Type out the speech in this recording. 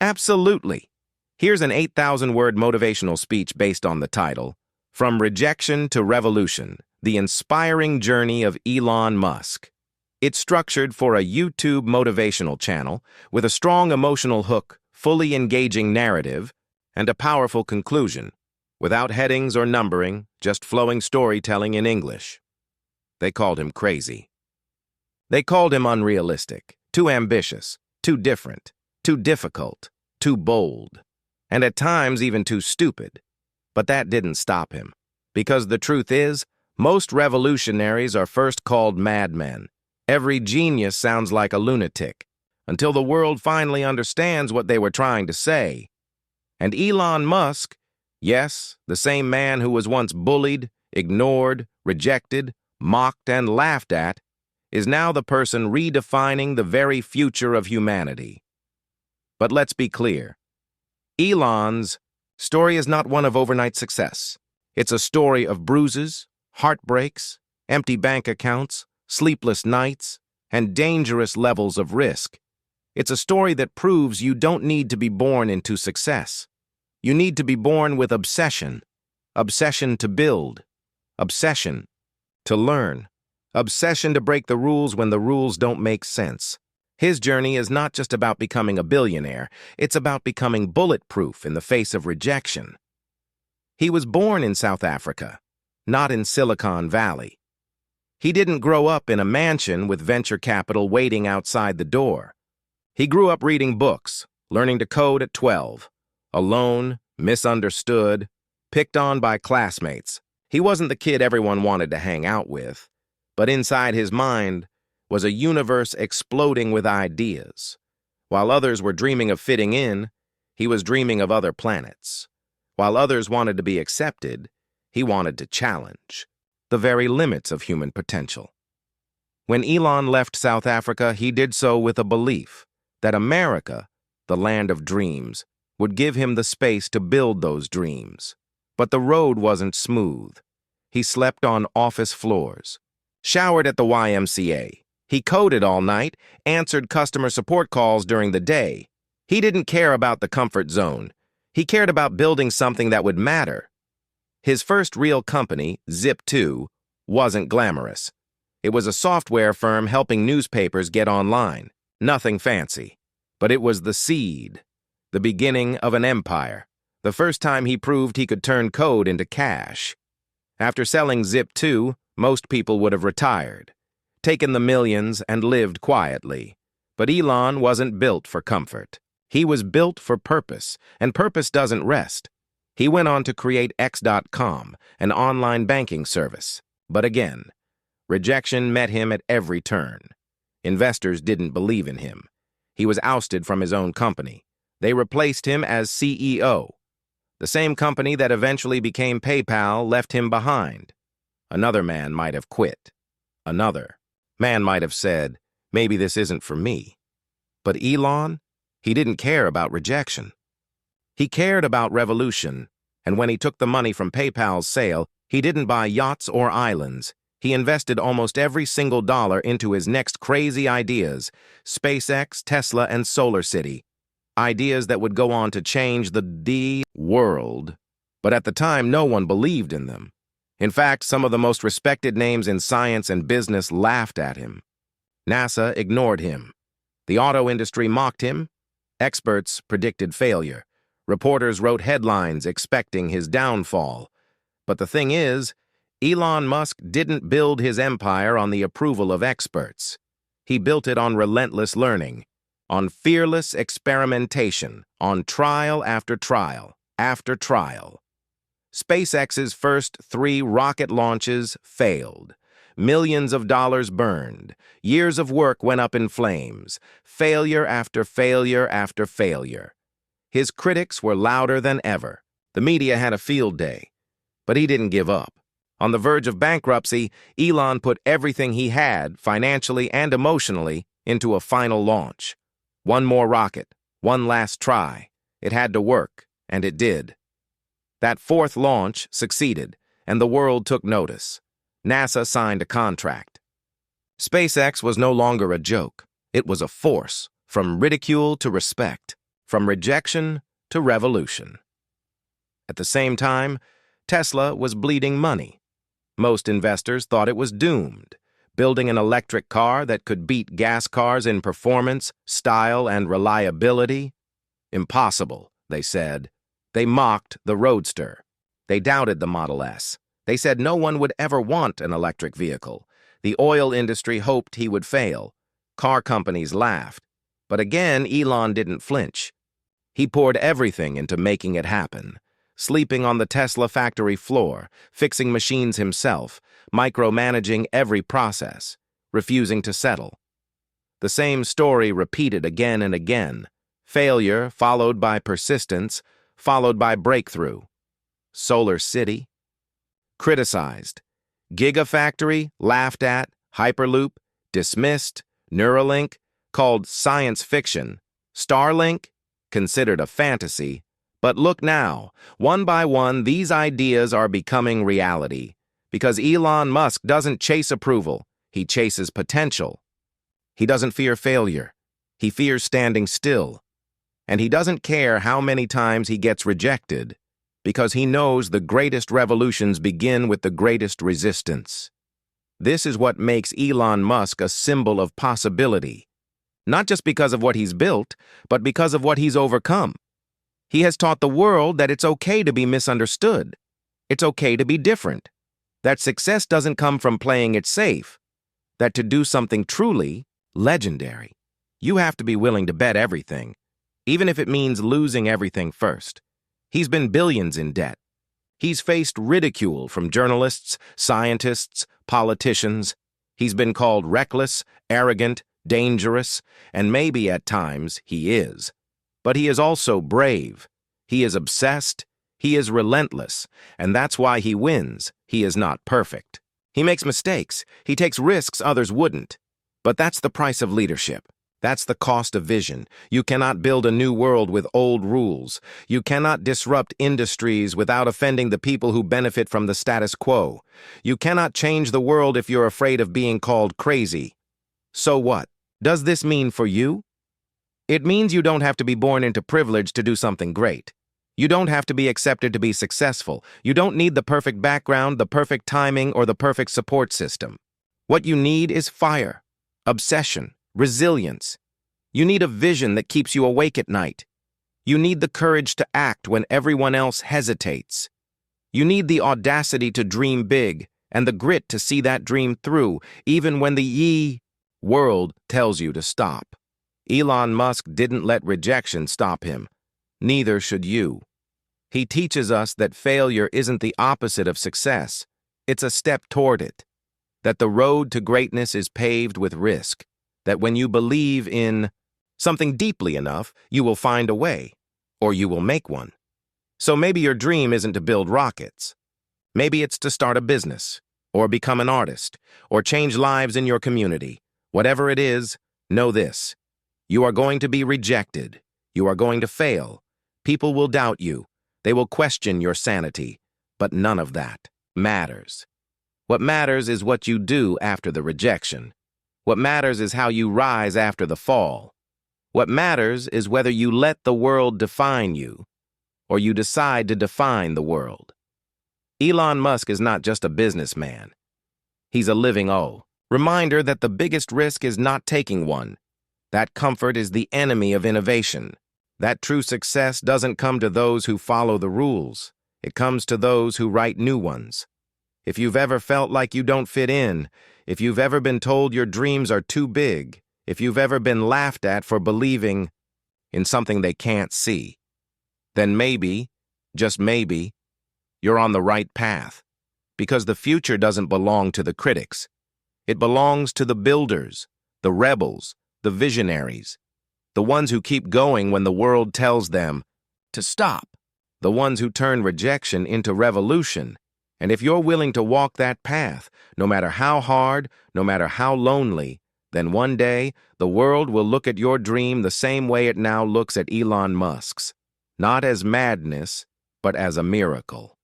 Absolutely. Here's an 8,000-word motivational speech based on the title, From Rejection to Revolution, The Inspiring Journey of Elon Musk. It's structured for a YouTube motivational channel with a strong emotional hook, fully engaging narrative, and a powerful conclusion, without headings or numbering, just flowing storytelling in English. They called him crazy. They called him unrealistic, too ambitious, too different, too difficult, too bold, and at times even too stupid. But that didn't stop him, because the truth is, most revolutionaries are first called madmen. Every genius sounds like a lunatic, until the world finally understands what they were trying to say. And Elon Musk, yes, the same man who was once bullied, ignored, rejected, mocked, and laughed at, is now the person redefining the very future of humanity. But let's be clear. Elon's story is not one of overnight success. It's a story of bruises, heartbreaks, empty bank accounts, sleepless nights, and dangerous levels of risk. It's a story that proves you don't need to be born into success. You need to be born with obsession. Obsession to build. Obsession to learn. Obsession to break the rules when the rules don't make sense. His journey is not just about becoming a billionaire, it's about becoming bulletproof in the face of rejection. He was born in South Africa, not in Silicon Valley. He didn't grow up in a mansion with venture capital waiting outside the door. He grew up reading books, learning to code at 12, alone, misunderstood, picked on by classmates. He wasn't the kid everyone wanted to hang out with, but inside his mind was a universe exploding with ideas. While others were dreaming of fitting in, he was dreaming of other planets. While others wanted to be accepted, he wanted to challenge the very limits of human potential. When Elon left South Africa, he did so with a belief that America, the land of dreams, would give him the space to build those dreams. But the road wasn't smooth. He slept on office floors, showered at the YMCA. He coded all night, answered customer support calls during the day. He didn't care about the comfort zone. He cared about building something that would matter. His first real company, Zip2, wasn't glamorous. It was a software firm helping newspapers get online. Nothing fancy. But it was the seed, the beginning of an empire. The first time he proved he could turn code into cash. After selling Zip2, most people would have retired, taken the millions, and lived quietly. But Elon wasn't built for comfort. He was built for purpose, and purpose doesn't rest. He went on to create X.com, an online banking service. But again, rejection met him at every turn. Investors didn't believe in him. He was ousted from his own company. They replaced him as CEO. The same company that eventually became PayPal left him behind. Another man might have quit. Another man might have said, maybe this isn't for me. But Elon, he didn't care about rejection. He cared about revolution, and when he took the money from PayPal's sale, he didn't buy yachts or islands. He invested almost every single dollar into his next crazy ideas, SpaceX, Tesla, and Solar City. Ideas that would go on to change the world. But at the time, no one believed in them. In fact, some of the most respected names in science and business laughed at him. NASA ignored him. The auto industry mocked him. Experts predicted failure. Reporters wrote headlines expecting his downfall. But the thing is, Elon Musk didn't build his empire on the approval of experts. He built it on relentless learning, on fearless experimentation, on trial after trial after trial. SpaceX's first 3 rocket launches failed. Millions of dollars burned. Years of work went up in flames. Failure after failure after failure. His critics were louder than ever. The media had a field day. But he didn't give up. On the verge of bankruptcy, Elon put everything he had, financially and emotionally, into a final launch. One more rocket, one last try. It had to work, and it did. That 4th launch succeeded, and the world took notice. NASA signed a contract. SpaceX was no longer a joke. It was a force, from ridicule to respect, from rejection to revolution. At the same time, Tesla was bleeding money. Most investors thought it was doomed, building an electric car that could beat gas cars in performance, style, and reliability. Impossible, they said. They mocked the Roadster. They doubted the Model S. They said no one would ever want an electric vehicle. The oil industry hoped he would fail. Car companies laughed. But again, Elon didn't flinch. He poured everything into making it happen, sleeping on the Tesla factory floor, fixing machines himself, micromanaging every process, refusing to settle. The same story repeated again and again. Failure followed by persistence, followed by breakthrough. Solar City? Criticized. Gigafactory? Laughed at. Hyperloop? Dismissed. Neuralink? Called science fiction. Starlink? Considered a fantasy. But look now, one by one, these ideas are becoming reality. Because Elon Musk doesn't chase approval, he chases potential. He doesn't fear failure. He fears standing still. And he doesn't care how many times he gets rejected, because he knows the greatest revolutions begin with the greatest resistance. This is what makes Elon Musk a symbol of possibility. Not just because of what he's built, but because of what he's overcome. He has taught the world that it's okay to be misunderstood. It's okay to be different. That success doesn't come from playing it safe. That to do something truly legendary, you have to be willing to bet everything, even if it means losing everything first. He's been billions in debt. He's faced ridicule from journalists, scientists, politicians. He's been called reckless, arrogant, dangerous, and maybe at times he is. But he is also brave. He is obsessed. He is relentless, and that's why he wins. He is not perfect. He makes mistakes. He takes risks others wouldn't. But that's the price of leadership. That's the cost of vision. You cannot build a new world with old rules. You cannot disrupt industries without offending the people who benefit from the status quo. You cannot change the world if you're afraid of being called crazy. So what? Does this mean for you? It means you don't have to be born into privilege to do something great. You don't have to be accepted to be successful. You don't need the perfect background, the perfect timing, or the perfect support system. What you need is fire, obsession, resilience. You need a vision that keeps you awake at night. You need the courage to act when everyone else hesitates. You need the audacity to dream big and the grit to see that dream through, even when the world tells you to stop. Elon Musk didn't let rejection stop him. Neither should you. He teaches us that failure isn't the opposite of success. It's a step toward it. That the road to greatness is paved with risk. That when you believe in something deeply enough, you will find a way, or you will make one. So maybe your dream isn't to build rockets. Maybe it's to start a business, or become an artist, or change lives in your community. Whatever it is, know this. You are going to be rejected. You are going to fail. People will doubt you. They will question your sanity. But none of that matters. What matters is what you do after the rejection. What matters is how you rise after the fall. What matters is whether you let the world define you, or you decide to define the world. Elon Musk is not just a businessman. He's a living reminder that the biggest risk is not taking one. That comfort is the enemy of innovation. That true success doesn't come to those who follow the rules. It comes to those who write new ones. If you've ever felt like you don't fit in, if you've ever been told your dreams are too big, if you've ever been laughed at for believing in something they can't see, then maybe, just maybe, you're on the right path. Because the future doesn't belong to the critics. It belongs to the builders, the rebels, the visionaries, the ones who keep going when the world tells them to stop, the ones who turn rejection into revolution. And if you're willing to walk that path, no matter how hard, no matter how lonely, then one day the world will look at your dream the same way it now looks at Elon Musk's, not as madness, but as a miracle.